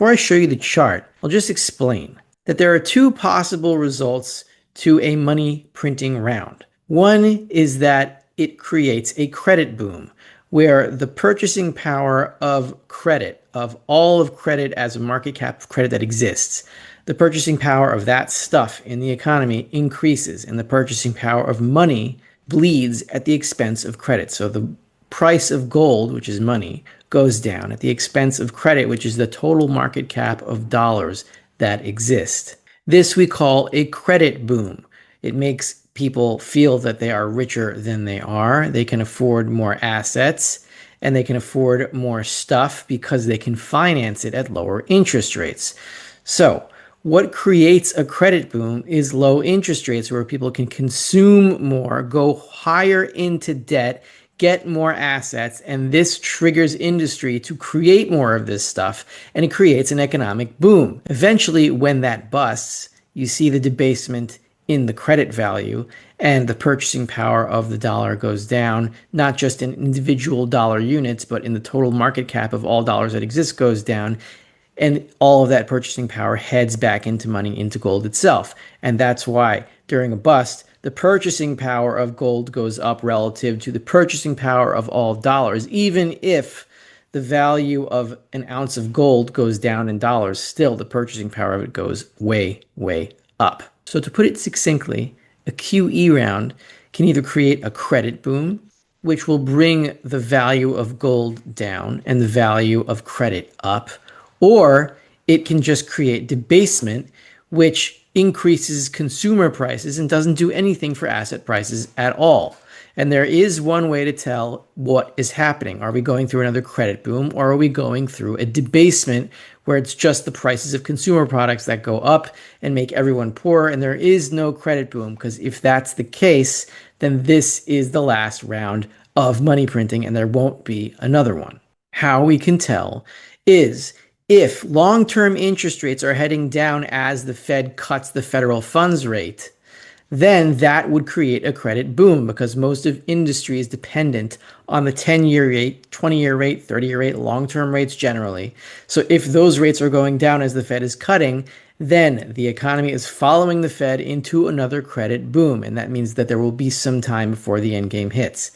Before I show you the chart, I'll just explain that there are two possible results to a money printing round. One is that it creates a credit boom, where the purchasing power of credit, of all of credit as a market cap of credit that exists, the purchasing power of that stuff in the economy increases, and the purchasing power of money bleeds at the expense of credit. So the price of gold, which is money, goes down at the expense of credit, which is the total market cap of dollars that exist. This we call a credit boom. It makes people feel that they are richer than they are. They can afford more assets and they can afford more stuff because they can finance it at lower interest rates. So, what creates a credit boom is low interest rates where people can consume more, go higher into debt, get more assets, and this triggers industry to create more of this stuff, and it creates an economic boom. Eventually, when that busts, you see the debasement in the credit value, and the purchasing power of the dollar goes down, not just in individual dollar units, but in the total market cap of all dollars that exist goes down. And all of that purchasing power heads back into money, into gold itself. And that's why during a bust, the purchasing power of gold goes up relative to the purchasing power of all dollars. Even if the value of an ounce of gold goes down in dollars, still the purchasing power of it goes way, way up. So to put it succinctly, a QE round can either create a credit boom, which will bring the value of gold down and the value of credit up, or it can just create debasement, which increases consumer prices and doesn't do anything for asset prices at all. And there is one way to tell what is happening. Are we going through another credit boom, or are we going through a debasement where it's just the prices of consumer products that go up and make everyone poorer, and there is no credit boom? Because if that's the case, then this is the last round of money printing and there won't be another one. How we can tell is if long-term interest rates are heading down as the Fed cuts the federal funds rate, then that would create a credit boom because most of industry is dependent on the 10-year rate, 20-year rate, 30-year rate, long-term rates generally. So if those rates are going down as the Fed is cutting, then the economy is following the Fed into another credit boom. And that means that there will be some time before the end game hits.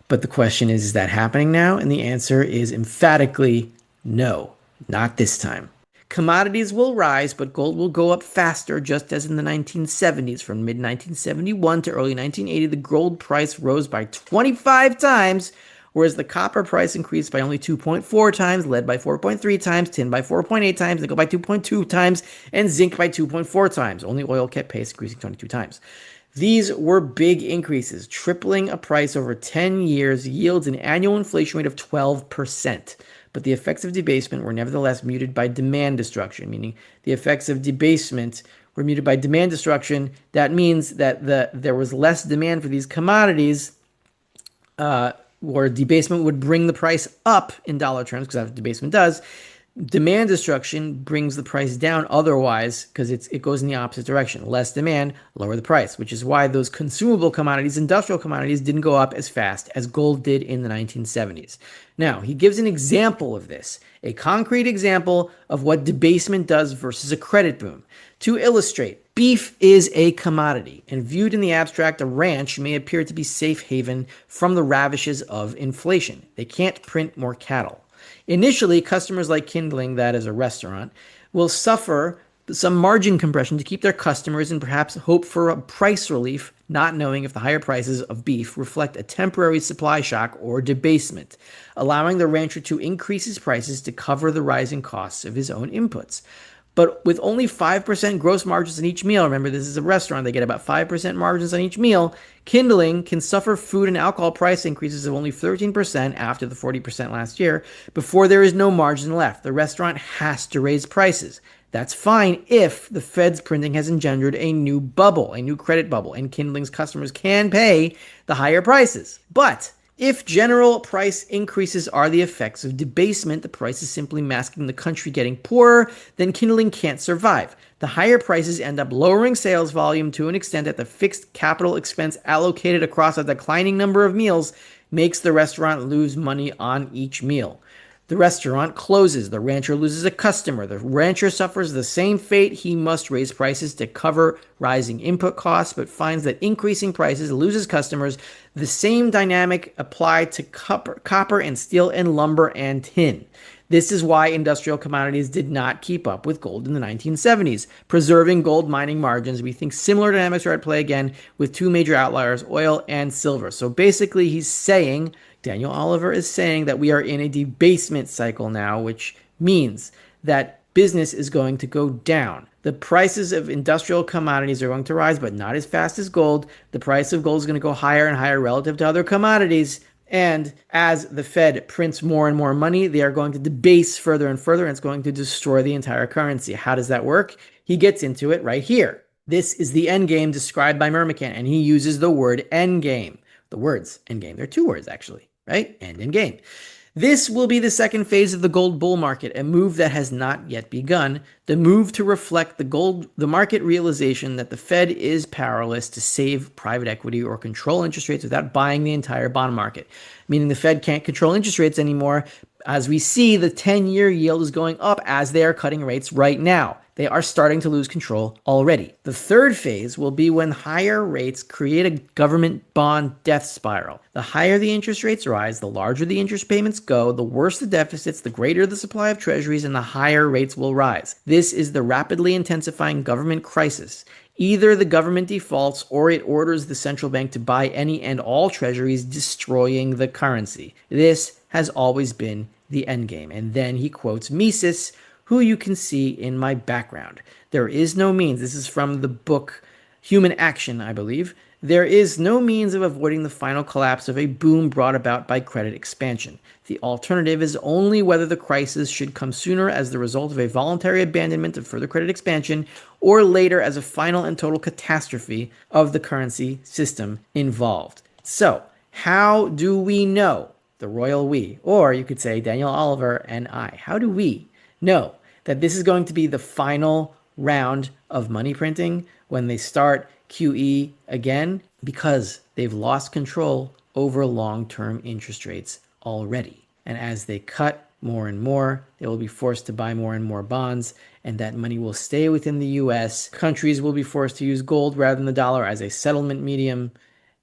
But the question is that happening now? And the answer is emphatically no. Not this time. Commodities will rise, but gold will go up faster, just as in the 1970s. From mid-1971 to early 1980, the gold price rose by 25 times, whereas the copper price increased by only 2.4 times, lead by 4.3 times, tin by 4.8 times, nickel by 2.2 times, and zinc by 2.4 times. Only oil kept pace, increasing 22 times. These were big increases. Tripling a price over 10 years yields an annual inflation rate of 12%. But the effects of debasement were nevertheless muted by demand destruction, meaning the effects of debasement were muted by demand destruction. That means that there was less demand for these commodities, where debasement would bring the price up in dollar terms, because that's what debasement does. Demand destruction brings the price down otherwise, because it goes in the opposite direction. Less demand, lower the price, which is why those consumable commodities, industrial commodities, didn't go up as fast as gold did in the 1970s. Now, he gives an example of this, a concrete example of what debasement does versus a credit boom. To illustrate, beef is a commodity, and viewed in the abstract, a ranch may appear to be safe haven from the ravages of inflation. They can't print more cattle. Initially, customers like Kindling, that is a restaurant, will suffer some margin compression to keep their customers and perhaps hope for a price relief, not knowing if the higher prices of beef reflect a temporary supply shock or debasement, allowing the rancher to increase his prices to cover the rising costs of his own inputs. But with only 5% gross margins on each meal, remember this is a restaurant, they get about 5% margins on each meal, Kindling can suffer food and alcohol price increases of only 13% after the 40% last year before there is no margin left. The restaurant has to raise prices. That's fine if the Fed's printing has engendered a new bubble, a new credit bubble, and Kindling's customers can pay the higher prices. But if general price increases are the effects of debasement, the price is simply masking the country getting poorer, then Kindling can't survive. The higher prices end up lowering sales volume to an extent that the fixed capital expense allocated across a declining number of meals makes the restaurant lose money on each meal. The restaurant closes. The rancher loses a customer. The rancher suffers the same fate. He must raise prices to cover rising input costs, but finds that increasing prices loses customers. The same dynamic applied to copper and steel and lumber and tin. This is why industrial commodities did not keep up with gold in the 1970s. Preserving gold mining margins, we think similar dynamics are at play again with two major outliers, oil and silver. So basically, Daniel Oliver is saying that we are in a debasement cycle now, which means that business is going to go down. The prices of industrial commodities are going to rise, but not as fast as gold. The price of gold is going to go higher and higher relative to other commodities. And as the Fed prints more and more money, they are going to debase further and further, and it's going to destroy the entire currency. How does that work? He gets into it right here. This is the end game described by Murmichan, and he uses the word end game. The words end game. There are two words, actually, right? End and game. This will be the second phase of the gold bull market, a move that has not yet begun, the move to reflect the market realization that the Fed is powerless to save private equity or control interest rates without buying the entire bond market, meaning the Fed can't control interest rates anymore. As we see, the 10-year yield is going up as they are cutting rates right now. They are starting to lose control already. The third phase will be when higher rates create a government bond death spiral. The higher the interest rates rise, the larger the interest payments go, the worse the deficits, the greater the supply of treasuries, and the higher rates will rise. This is the rapidly intensifying government crisis. Either the government defaults or it orders the central bank to buy any and all treasuries, destroying the currency. This has always been the endgame. And then he quotes Mises, who you can see in my background. There is no means, this is from the book Human Action, I believe. There is no means of avoiding the final collapse of a boom brought about by credit expansion. The alternative is only whether the crisis should come sooner as the result of a voluntary abandonment of further credit expansion or later as a final and total catastrophe of the currency system involved. So, how do we know, the royal we, or you could say Daniel Oliver and I, how do we know that this is going to be the final round of money printing when they start QE again? Because they've lost control over long-term interest rates already. And as they cut more and more, they will be forced to buy more and more bonds, and that money will stay within the US. Countries will be forced to use gold rather than the dollar as a settlement medium,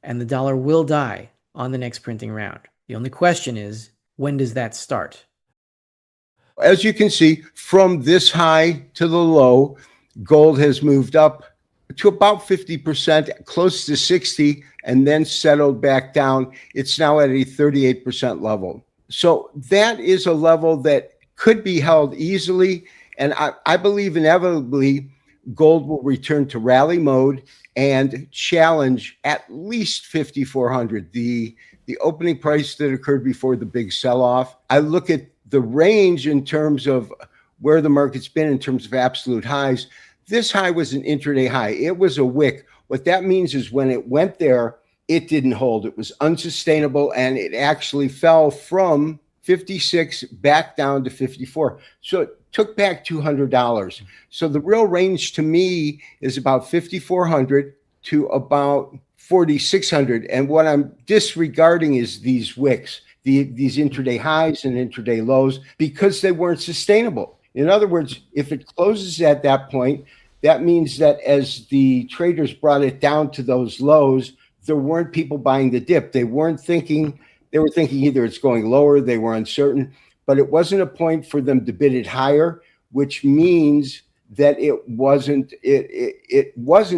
and the dollar will die on the next printing round. The only question is, when does that start? As you can see, from this high to the low, gold has moved up to about 50%, close to 60, and then settled back down. It's now at a 38% level. So that is a level that could be held easily. And I believe inevitably gold will return to rally mode and challenge at least 5,400, the opening price that occurred before the big sell-off. I look at the range in terms of where the market's been in terms of absolute highs. This high was an intraday high. It was a wick. What that means is when it went there, it didn't hold. It was unsustainable, and it actually fell from 56 back down to 54. So it took back $200. So the real range to me is about 5,400 to about 4,600. And what I'm disregarding is these wicks, these intraday highs and intraday lows, because they weren't sustainable. In other words, if it closes at that point, that means that as the traders brought it down to those lows, there weren't people buying the dip. They were thinking either it's going lower, they were uncertain, but it wasn't a point for them to bid it higher, which means that it wasn't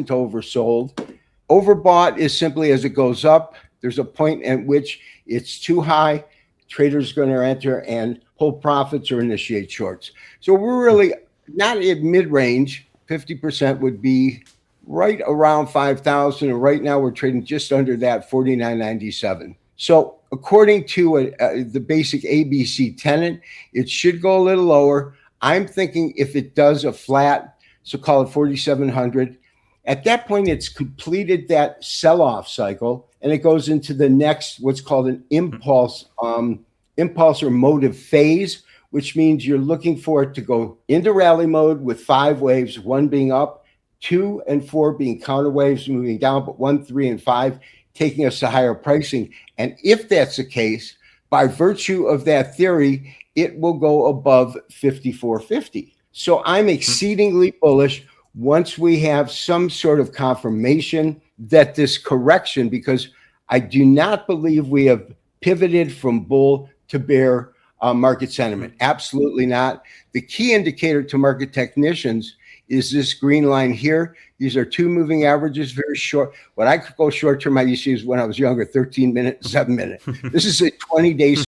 oversold. Overbought is simply as it goes up, there's a point at which it's too high, traders are going to enter and pull profits or initiate shorts. So we're really not at mid-range. 50% would be right around 5,000, and right now we're trading just under that, 49.97. So according to the basic ABC tenet, it should go a little lower. I'm thinking if it does a flat, so call it 4,700, at that point it's completed that sell-off cycle, and it goes into the next, what's called an impulse or motive phase, which means you're looking for it to go into rally mode with 5 waves, 1 being up, 2 and 4 being counter waves moving down, but 1, 3, and 5 taking us to higher pricing. And if that's the case, by virtue of that theory, it will go above 54.50. So I'm exceedingly bullish once we have some sort of confirmation that this correction, because I do not believe we have pivoted from bull to bear market sentiment. Absolutely not. The key indicator to market technicians is this green line here. These are two moving averages, very short. What I could go short term, I used to use when I was younger, 13 minute, 7 minute. This is a 20-day